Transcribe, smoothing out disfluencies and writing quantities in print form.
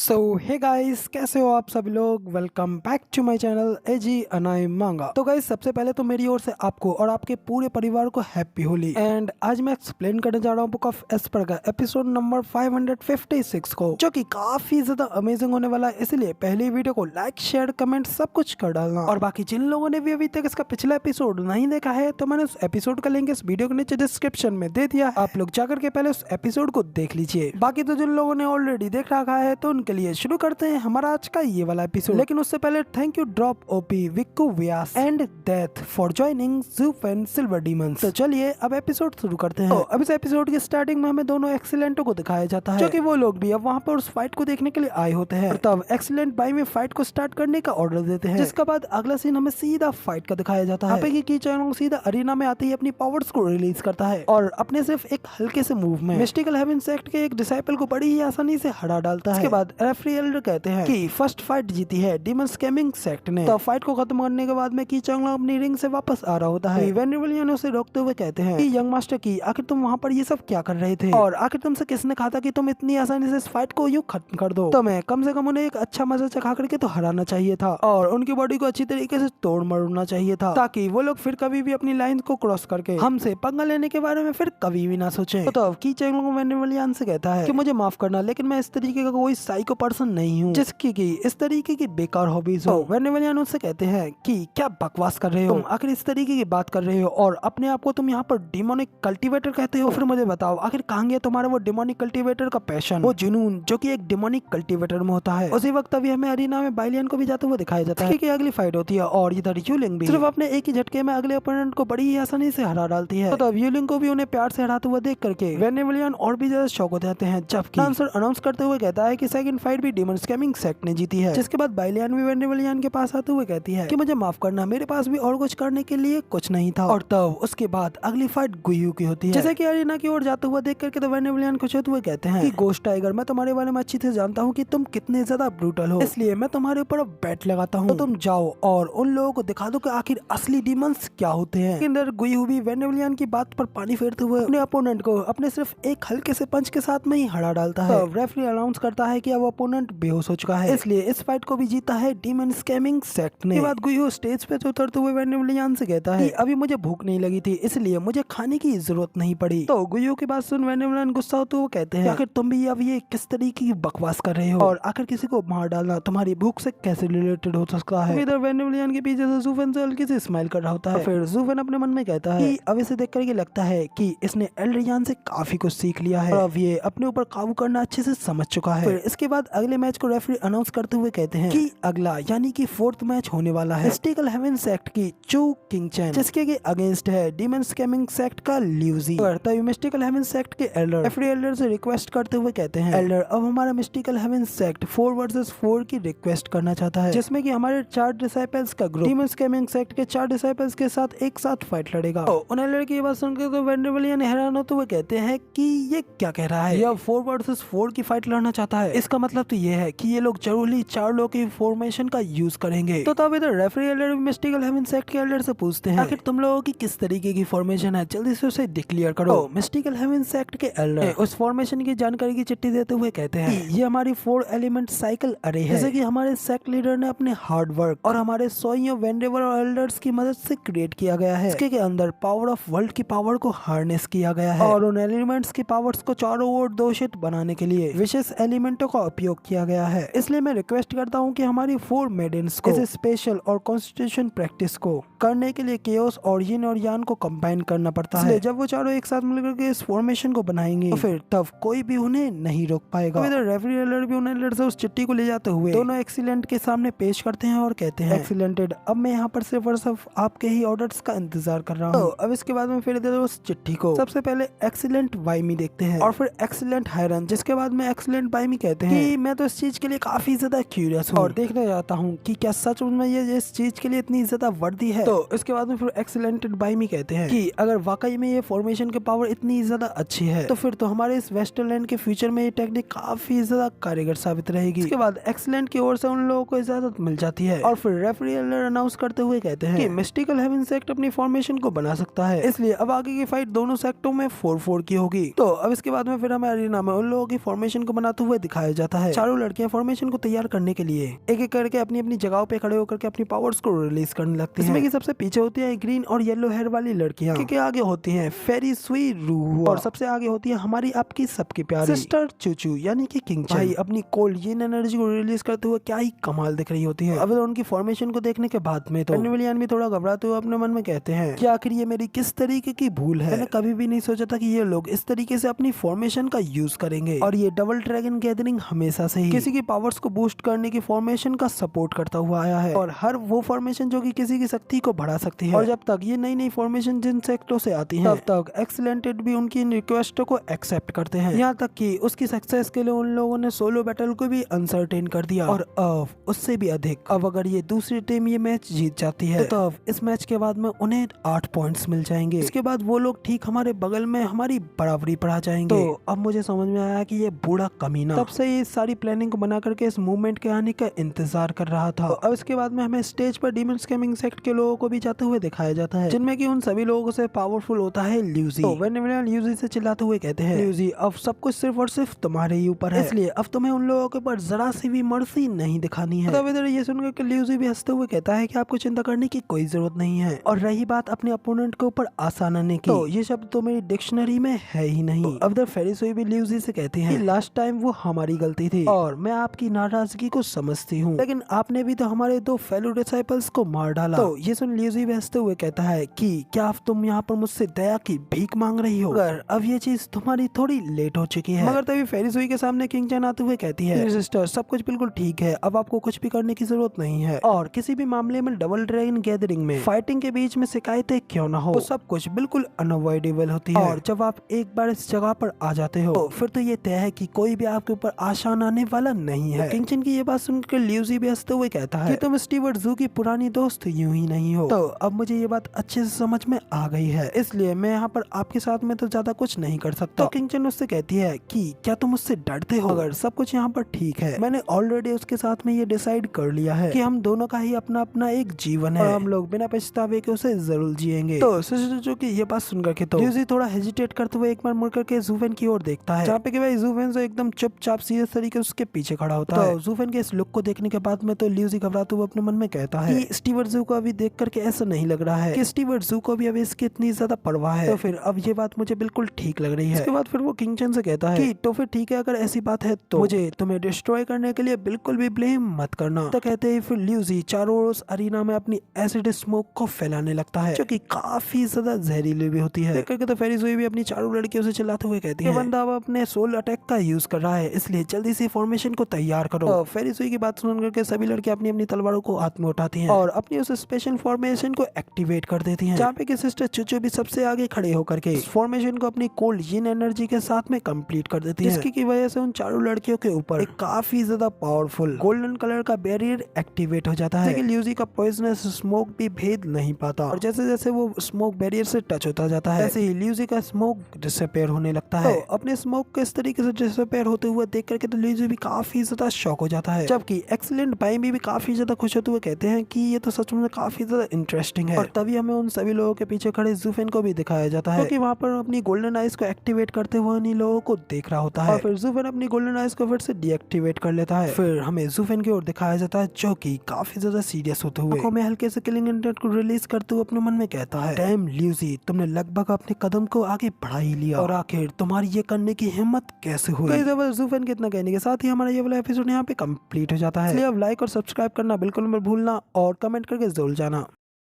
सो hey guys, कैसे हो आप सभी लोग। Welcome back to my channel एजी अनाई मांगा। तो गाइस, सबसे पहले तो मेरी ओर से आपको और आपके पूरे परिवार को हैप्पी होली। एंड आज मैं एक्सप्लेन करने जा रहा हूँ बुक ऑफ एस्पर का एपिसोड नंबर 556 को, जो कि काफी ज्यादा अमेजिंग होने वाला है। इसलिए पहले वीडियो को लाइक शेयर कमेंट सब कुछ कर डालना। और बाकी जिन लोगों ने भी अभी तक इसका पिछला एपिसोड नहीं देखा है, तो मैंने उस एपिसोड का लिंक इस वीडियो के नीचे डिस्क्रिप्शन में दे दिया, आप लोग जाकर के पहले उस एपिसोड को देख लीजिए। बाकी तो जिन लोगों ने ऑलरेडी देख रखा है, तो उनके लिए शुरू करते हैं हमारा आज का ये वाला एपिसोड। लेकिन उससे पहले thank you drop OP Vikku Vyas and death for joining जूफ एंड सिल्वर डीमंस। तो चलिए अब एपिसोड शुरू करते हैं। तो अब इस एपिसोड की स्टार्टिंग में हमें दोनों एक्सीलेंटों को दिखाया जाता है, जो कि वो लोग भी अब वहाँ पर उस फाइट को देखने के लिए आए होते हैं। तब एक्सीलेंट बाई में फाइट को स्टार्ट करने का ऑर्डर देते हैं, जिसके बाद अगला सीन हमें सीधा फाइट का दिखाया जाता है। की चैनल सीधा अरीना में आते ही अपनी पावर्स को रिलीज करता है और अपने सिर्फ एक हल्के से मूव में मिस्टिकल हेवन सेक्ट के एक डिसाइपल को बड़ी ही आसानी से हरा डालता है। इसके बाद रेफरी एल्डर कहते हैं कि फर्स्ट फाइट जीती है डीमन स्कैमिंग सेक्ट ने। तो फाइट को खत्म करने के बाद में की चैंग अपनी रिंग से वापस आ रहा होता है। वेनिवलियन उसे रोकते हुए कहते हैं कि यंग मास्टर की आखिर तुम वहाँ पर ये सब क्या कर रहे थे, और आखिर तुमसे किसने कहा था कि तुम इतनी आसानी से इस फाइट को यूं खत्म कर दो। तो मैं कम से कम उन्हें एक अच्छा मजा चखा करके तो हराना चाहिए था, और उनकी बॉडी को अच्छी तरीके से तोड़ मरोड़ना चाहिए था, ताकि वो लोग फिर कभी भी अपनी लाइन को क्रॉस करके हमसे पंगा लेने के बारे में फिर कभी भी ना सोचे। तो की चैंग वेनिवलियन से कहता है कि मुझे माफ करना, लेकिन मैं इस तरीके का कोई साइको पर्सन नहीं हूँ जिसकी की इस तरीके की बेकार हॉबीज हो। वेनिवलियन उससे कहते हैं कि क्या बकवास कर रहे हो, तुम आखिर इस तरीके की बात कर रहे हो और अपने आप को तुम यहाँ पर डिमोनिक कल्टीवेटर कहते हो। फिर मुझे बताओ आखिर कहाँ गया तुम्हारा वो डिमोनिक कल्टीवेटर का पैशन, वो जुनून जो कि एक डिमोनिक कल्टीवेटर में होता है। उसी वक्त अभी हमें अरीना में बाइलियन को भी जाते हुए दिखाया जाता है कि अगली फाइट होती है, और इधर यूलिंग भी सिर्फ अपने एक ही झटके में अगले ओपोनेंट को बड़ी ही आसानी से हरा डालती है। तो यूलिंग को भी उन्हें प्यार से हराते हुए देख करके वेनिवलियन और भी ज्यादा शौक हो जाते हैं, जबकि आंसर अनाउंस करते हुए कहता है कि सेकंड फाइट भी डीमन स्कैमिंग सेक्ट ने जीती है। जिसके बाद बाइलियन भी वेनिवलियन के पास आते हुए कहती है कि मुझे माफ करना, मेरे पास भी और कुछ करने के लिए कुछ नहीं था। और तब उसके बाद अगली फाइट गुयू की होती है। जैसे कि अरीना की ओर जाते हुए देख करके तो वेनिवलियन खुश होते हुए कहते हैं कि गोस्ट टाइगर, मैं तुम्हारे बारे में अच्छी से जानता हूँ कि तुम कितने ज्यादा ब्रूटल हो, इसलिए मैं तुम्हारे ऊपर अब बैट लगाता हूँ। तो तुम जाओ और उन लोगों को दिखा दो कि आखिर असली डीमंस क्या होते हैं। अंदर गुयू भी वेनिवलियन की बात पर पानी फेरते हुए अपने अपोनेंट को अपने सिर्फ एक हल्के से पंच के साथ में ही हरा डालता है। तो रेफरी अनाउंस करता है कि अब अपोनेंट बेहोश हो चुका है, इसलिए इस फाइट को भी जीता है डीमन स्कैमिंग सेक्ट ने। बाद गुयू स्टेज पे उतरते हुए वेनिवलियन से कहता है कि अभी मुझे भूख नहीं लगी थी, इसलिए मुझे खाने की जरूरत नहीं पड़ी। तो गुयू की बात सुन वेनिवलियन गुस्सा होते हुए कहते हैं आखिर तुम भी अब ये किस तरीके की बकवास कर रहे हो, और आखिर किसी को मार डालना तुम्हारी भूख से कैसे रिलेटेड हो सकता है। इधर वेनिवलियन के पीछे से जूफन से हल्की से स्माइल कर रहा होता है। फिर जूफन अपने मन में कहता है कि अब इसे देख करके लगता है कि इसने एल्ड्रियान से काफी कुछ सीख लिया है, और अब ये अपने ऊपर काबू करना अच्छे से समझ चुका है। फिर इसके बाद अगले मैच को रेफरी अनाउंस करते हुए कहते हैं कि अगला यानी कि फोर्थ मैच होने वाला है मिस्टिकल हेवन सेक्ट की चू किंग चैन, जिसके के अगेंस्ट है डीमन स्कैमिंग सेक्ट का ल्यूजी। तभी मिस्टिकल हेवन सेक्ट के एल्डर रेफरी एल्डर से रिक्वेस्ट करते हुए कहते हैं एल्डर, अब हमारा मिस्टिकल हेवन सेक्ट 4 वर्सेस 4 की रिक्वेस्ट करना चाहता है, जिसमें कि हमारे 4 डिसाइपल्स का ग्रुप डीमन स्कैमिंग सेक्ट के 4 डिसाइपल्स के साथ एक साथ फाइट लड़ेगा। तो उन एल्डर की बात सुनकर तो वेनिवलियन हैरान होते हुए कहते हैं कि ये क्या कह रहा है, यह 4 वर्सेस 4 की फाइट लड़ना चाहता है, इसका मतलब तो ये है कि ये लोग जरूरी 4 लोगों की फॉर्मेशन का यूज करेंगे। तो तब इधर referee elder mystical heaven sect के एल्डर से पूछते हैं आखिर तुम लोगों की किस तरीके की फॉर्मेशन है, जल्दी से उसे डिक्लेयर करो। मिस्टिकल हेवन सेक्ट के एल्डर उस फॉर्मेशन की जानकारी की चिट्ठी देते हुए कहते हैं कि ये हमारी 4 एलिमेंट साइकिल अरे है, जैसे कि हमारे सेक्ट लीडर ने अपने हार्ड वर्क और हमारे सोइयों वेंडेवर और एल्डर्स की मदद से क्रिएट किया गया है। इसके अंदर पावर ऑफ वर्ल्ड की पावर को हार्नेस किया गया है, और उन एलिमेंट्स की पावर्स को चारों ओर दोषित बनाने के लिए विशेष एलिमेंटों का उपयोग किया गया है। इसलिए मैं रिक्वेस्ट करता हूँ कि हमारी 4 मेडेंस को इस स्पेशल और कॉन्स्टिट्यूशन प्रैक्टिस को करने के लिए केओस और यिन और यान को कंबाइन करना पड़ता है। जब वो चारों एक साथ मिलकर के इस फॉर्मेशन को बनाएंगे तो फिर तब कोई भी उन्हें नहीं रोक पाएगा। इधर रेफरी एल्डर भी उन एल्डर से उस चिट्ठी को ले जाते हुए दोनों एक्सीलेंट के सामने पेश करते हैं और कहते हैं एक्सीलेंटेड, अब मैं यहाँ पर सिर्फ और सिर्फ आपके ही ऑर्डर्स का इंतजार कर रहा हूँ। तो अब इसके बाद में फिर इधर उस चिट्ठी को सबसे पहले एक्सीलेंट वाइमी देखते हैं और फिर एक्सीलेंट हायरन, जिसके बाद में एक्सीलेंट वाइमी कहते हैं कि मैं तो इस चीज के लिए काफी ज्यादा क्यूरियस हूँ और देखना चाहता हूँ कि क्या सच में ये इस चीज के लिए इतनी ज्यादा वर्दी है। तो इसके बाद में फिर एक्सीलेंटेड बाइमी कहते हैं कि अगर वाकई में ये फॉर्मेशन की पावर इतनी ज्यादा अच्छी है तो फिर तो हमारे इस वेस्टरलैंड के फ्यूचर में ये टेक्निक काफी ज्यादा कारगर साबित रहेगी। इसके बाद एक्सीलेंट की ओर से उन लोगों को इजाजत मिल जाती है और फिर रेफरी एल्डर अनाउंस करते हुए कहते हैं कि मिस्टिकल हेवन सेक्ट अपनी फॉर्मेशन को बना सकता है, इसलिए अब आगे की फाइट दोनों सेक्टों में 4-4 की होगी। तो अब इसके बाद में फिर हमें अरीना में उन लोगों की फॉर्मेशन को बनाते हुए दिखाया जाता जाता है। चारों लड़कियां फॉर्मेशन को तैयार करने के लिए एक एक करके अपनी अपनी जगहों पे खड़े होकर के अपनी पावर्स को रिलीज करने लगती हैं। इसमें कि सबसे पीछे होती है ग्रीन और येलो हेयर वाली लड़कियां, के आगे होती हैं फेरी सुई रूहुआ और सबसे आगे होती है हमारी आपकी सबकी प्यारी सिस्टर चूचू यानी कि किंगचन। भाई अपनी कोल्ड यिन एनर्जी को रिलीज करते हुए क्या ही कमाल दिख रही होती है। अब उनकी फॉर्मेशन को देखने के बाद में तो एनिमलियन भी थोड़ा घबराते हुए अपने मन में कहते हैं कि आखिर ये मेरी किस तरीके की भूल है। मैंने कभी भी नहीं सोचा था कि ये लोग इस तरीके से अपनी फॉर्मेशन का यूज करेंगे और ये डबल ड्रैगन गैदरिंग हमेशा से ही किसी की पावर्स को बूस्ट करने की फॉर्मेशन का सपोर्ट करता हुआ आया है और हर वो फॉर्मेशन जो कि किसी की शक्ति को बढ़ा सकती है। और जब तक ये नई नई फॉर्मेशन जिन सेक्टरों से आती हैं तब तक एक्सीलेंटेड भी उनकी इन रिक्वेस्टों को एक्सेप्ट करते हैं, यहाँ तक कि उसकी सक्सेस के लिए उन लोगों ने सोलो बैटल को भी अनसर्टेन कर दिया। और अब उससे भी अधिक, अब अगर ये दूसरी टीम ये मैच जीत जाती है तो अब इस मैच के बाद में उन्हें 8 पॉइंट्स मिल जाएंगे। इसके बाद वो लोग ठीक हमारे बगल में हमारी बराबरी पढ़ा जाएंगे। तो अब मुझे समझ में आया कि ये बूढ़ा कमीना तब से ये सारी प्लानिंग को बना करके इस मूवमेंट के आने का इंतजार कर रहा था। तो अब इसके बाद में हमें स्टेज पर डीमन स्कैमिंग सेक्ट के लोगों को भी जाते हुए दिखाया जाता है, जिनमें कि उन सभी लोगों से पावरफुल होता है ल्यूजी। तो वेनेविलियन ल्यूजी से चिल्लाते हुए कहते हैं, ल्यूजी अब सब कुछ सिर्फ और सिर्फ तुम्हारे ही ऊपर है, इसलिए अब तुम्हें उन लोगों के ऊपर जरा सी भी मर्सी नहीं दिखानी है। तब इधर ये सुनकर के ल्यूजी भी हंसते हुए कहता है कि आपको चिंता करने की कोई जरूरत नहीं है। और रही बात अपने अपोनेंट के ऊपर आसान आने की, तो ये शब्द तो मेरी डिक्शनरी में है ही नहीं। तो अब इधर फेरिसोई भी ल्यूजी से कहते हैं कि लास्ट टाइम वो हमारी गलती थी और मैं आपकी नाराजगी को समझती हूँ, लेकिन आपने भी तो हमारे 2 फेलो डिसाइपल्स को मार डाला। तो ये सुन ल्यूजी भी हंसते हुए कहता है कि क्या आप तुम यहाँ पर मुझसे दया की भीख मांग रही हो, मगर अब ये चीज तुम्हारी थोड़ी लेट हो चुकी है। मगर तभी फेरिसोई के सामने किंगचन आते हुए कहती है, सिस्टर सब कुछ बिल्कुल ठीक है, अब आपको कुछ भी करने की जरूरत नहीं है और किसी भी मामले में डबल ड्रैगन गैदरिंग में फाइटिंग के बीच में शिकायतें क्यों ना हो, तो सब कुछ बिल्कुल अनअवॉइडेबल होती है। और जब आप एक बार इस जगह पर आ जाते हो तो फिर तो ये तय है कि कोई भी आपके ऊपर आसान आने वाला नहीं है। किंगचन की ये बात सुनकर ल्यूजी भी हंसते हुए कहता है कि तुम स्टीवर्ट जू की पुरानी दोस्त यूं ही नहीं हो। तो अब मुझे ये बात अच्छे से समझ में आ गई है, इसलिए मैं यहाँ पर आपके साथ में तो ज्यादा कुछ नहीं कर सकता। तो किंगचन उससे कहती है कि क्या तुम उससे डरते हो? अगर सब कुछ यहाँ पर ठीक है, मैंने ऑलरेडी उसके साथ में ये डिसाइड कर लिया है कि हम दोनों का ही अपना अपना एक जीवन है और हम लोग बिना पछतावे के उसे जरूर जिएंगे। तो सिस्टर की ये बात सुनकर के तो ल्यूजी थोड़ा हेजिटेट करते हुए एक बार मुड़ करके जूफेन की ओर देखता है, जहाँ पे कि भाई जूफेन से एकदम चुपचाप सीरियस तरीके से उसके पीछे खड़ा होता है। तो जूफेन के इस लुक को देखने के बाद में तो ल्यूजी घबराते हुए अपने मन में कहता है कि स्टीवर्ट जू को अभी देख करके ऐसा नहीं लग रहा है कि स्टीवर्ट जू को भी अभी इसकी इतनी ज्यादा परवाह है। तो फिर अब ये बात मुझे बिल्कुल ठीक लग रही है। इसके बाद फिर वो किंगचन से कहता है कि तो फिर ठीक है, अगर ऐसी बात है तो मुझे तुम्हें डिस्ट्रॉय करने के लिए बिल्कुल भी ब्लेम मत करना। तो कहते हैं फिर ल्यूजी चारों ओर अरीना में अपनी एसिड स्मोक को फैलाने लगता है, जो कि काफी ज्यादा जहरीली भी होती है। देख करके तो फेरिसोई भी अपनी चारों लड़कियों से चिल्लाते हुए कहती है, बंदा अब अपने सोल अटैक का यूज कर रहा है, इसलिए जल्दी से फॉर्मेशन को तैयार करो। तो फेरिसोई की बात सुन करके सभी लड़के अपनी अपनी तलवारों को हाथ में उठाती हैं और अपनी उस स्पेशल फॉर्मेशन को एक्टिवेट कर देती हैं, जहाँ पे कि सिस्टर चुचू भी सबसे आगे खड़े होकर के फॉर्मेशन को अपनी कोल्ड यिन एनर्जी के साथ में कंप्लीट कर देती है, जिसकी की वजह से उन चारों लड़कियों के ऊपर एक काफी ज्यादा पावरफुल गोल्डन कलर का बैरियर एक्टिवेट हो जाता है, लेकिन ल्यूजी का पॉइजनस स्मोक भी भेद नहीं पाता। और जैसे जैसे वो स्मोक बैरियर से टच होता जाता है, ऐसे ही ल्यूजी का स्मोक डिसअपीयर होने लगता है। तो अपने स्मोक को इस तरीके से डिसअपीयर होते हुए देख करके तो ल्यूजी भी काफी ज्यादा शॉक हो जाता है, जबकि एक्सीलेंट भाई भी काफी ज्यादा खुश होते हुए कहते हैं कि ये तो सच में काफी ज्यादा इंटरेस्टिंग है। और तभी हमें उन सभी लोगों के पीछे खड़े जूफेन को भी दिखाया जाता है, क्योंकि वहाँ पर अपनी गोल्डन आइज को एक्टिवेट करते हुए उन्हीं लोगों को देख रहा होता है। और फिर जूफेन अपनी गोल्डन आइज को फिर से डीएक्टिवेट कर लेता है। फिर हमें जूफेन की ओर दिखाया जाता है, जो कि काफी ज्यादा सीरियस होते हुए हमें हल्के से किलिंग इंटेंट को रिलीज करते हुए अपने मन में कहता है, डैम ल्यूजी, तुमने लगभग अपने कदम को आगे बढ़ा ही लिया, और आखिर तुम्हारी ये करने की हिम्मत कैसे हुई? जूफेन के इतना कहने के साथ ही हमारा ये वाला एपिसोड यहाँ पे कंप्लीट हो जाता है। इसलिए अब लाइक और सब्सक्राइब करना बिल्कुल मत भूलना और कमेंट करके जरूर जाना।